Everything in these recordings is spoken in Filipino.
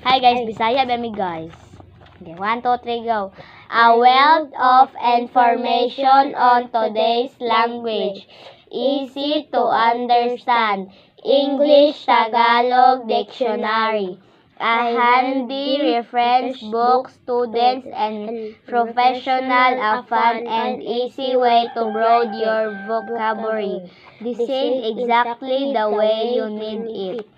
Hi guys, Bisaya ba mi guys? Okay, 1, 2, 3, go. A wealth of information on today's language. Easy to understand. English Tagalog Dictionary. A handy reference book, students and professional, a fun and easy way to broaden your vocabulary. Designed exactly the way you need it.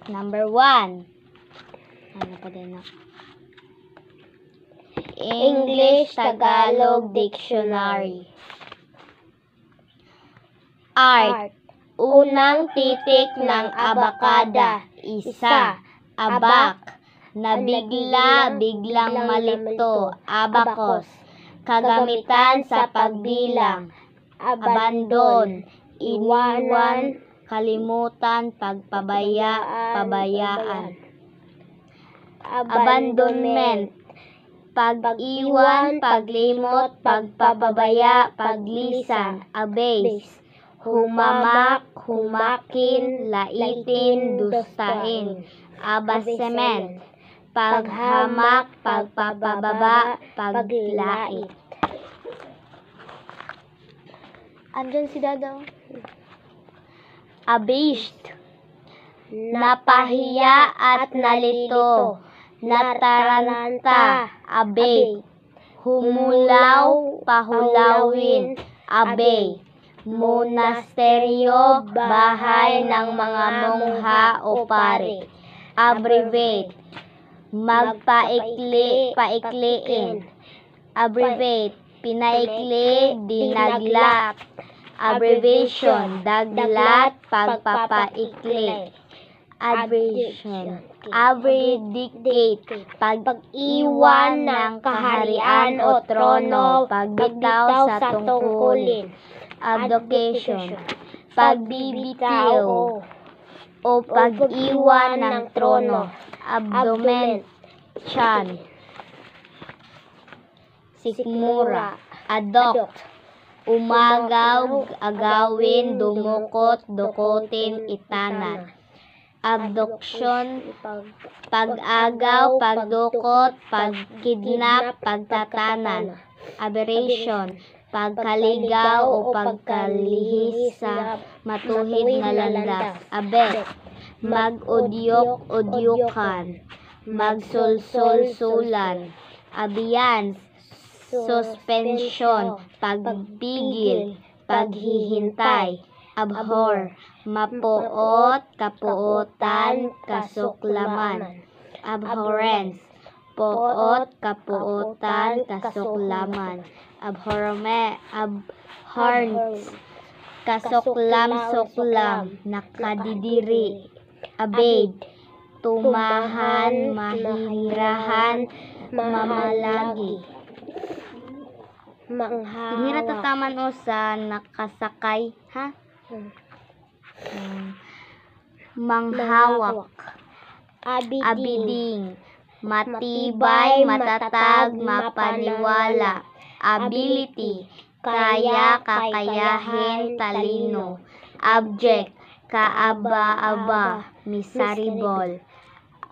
Number 1. Ano pa din ako? English Tagalog Dictionary. Art. Unang titik ng abakada. Isa. Abak. Nabigla, biglang malito. Abacus. Kagamitan sa pagbilang. Abandon. Iniwan. Kalimutan, pagpabaya, pabayaan. Abandonment. Pag-iwan, paglimot, pagpapabaya, paglisan. Abase. Humamak, humakin, laitin, dustain. Abasement. Paghamak, pagpapababa, paglait. Andyan si Dadaw. Abased. Napahiya at nalito. Nataranta. Abate. Humulaw, pahulawin. Abay. Monasteryo, bahay ng mga mongha o pare. Abbreviate. Magpaikli, paikliin. Abbreviate. Pinaikli, dinaglat. Abbreviation, daglat, pagpapaikli. Abbreviation, abdicate, pag-iwan ng kaharian o trono, pagbitaw sa tungkulin. Abdication, pagbibitiw o pag-iwan ng trono. Abdomen, tiyan. Sikmura, adopt. Umagaw, agawin, dumukot, dukutin, itanan. Abduction, pag-agaw, pagdukot, pagkidnap, pagtatanan. Aberration, pagkaligaw o pagkalihis sa matuhid na landas. Abet, mag-udyok, udyukan. Magsulsul-sulan. Abiyans, suspension, pagpigil, paghihintay. Abhor, mapuot, kapuotan, kasuklaman. Abhorrence, puot, kapuotan, kasuklaman. Abhorrence, kasuklam-suklam, nakadidiri. Abade, tumahan, mahirahan, mamalagi. Tinira tataman o sa nakasakay, ha? Manghawak. Abiding. Matibay, matatag, mapaniwala. Ability. Kaya, kakayahin, talino. Abject. Kaaba-aba, miserable.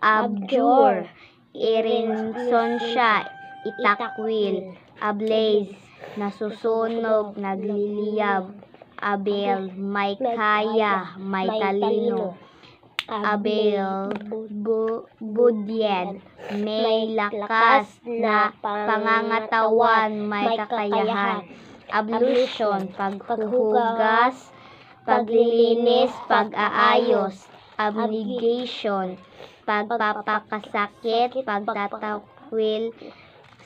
Abjure. Ironsonsya, itakwil. Ablaze. Nasusunog, nagliliyab. Abel, may kaya, may talino. Abel, budyed, may lakas na pangangatawan, may kakayahan. Ablution, paghuhugas, paglilinis, pag-aayos. Abnegation, pagpapakasakit, pagtatakwil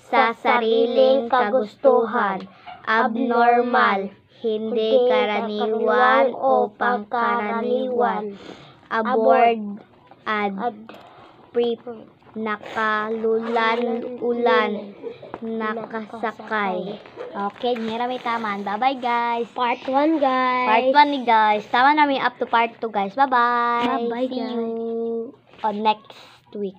sa sariling kagustuhan. Abnormal, hindi karaniwan o pangkaraniwan. Aboard, nakalulan-ulan, nakasakay. Okay, nira may taman. Bye-bye guys. Part 1 guys. Part 1 ni guys. Tama namin up to part 2 guys. Bye-bye. Bye-bye See guys. you on next week.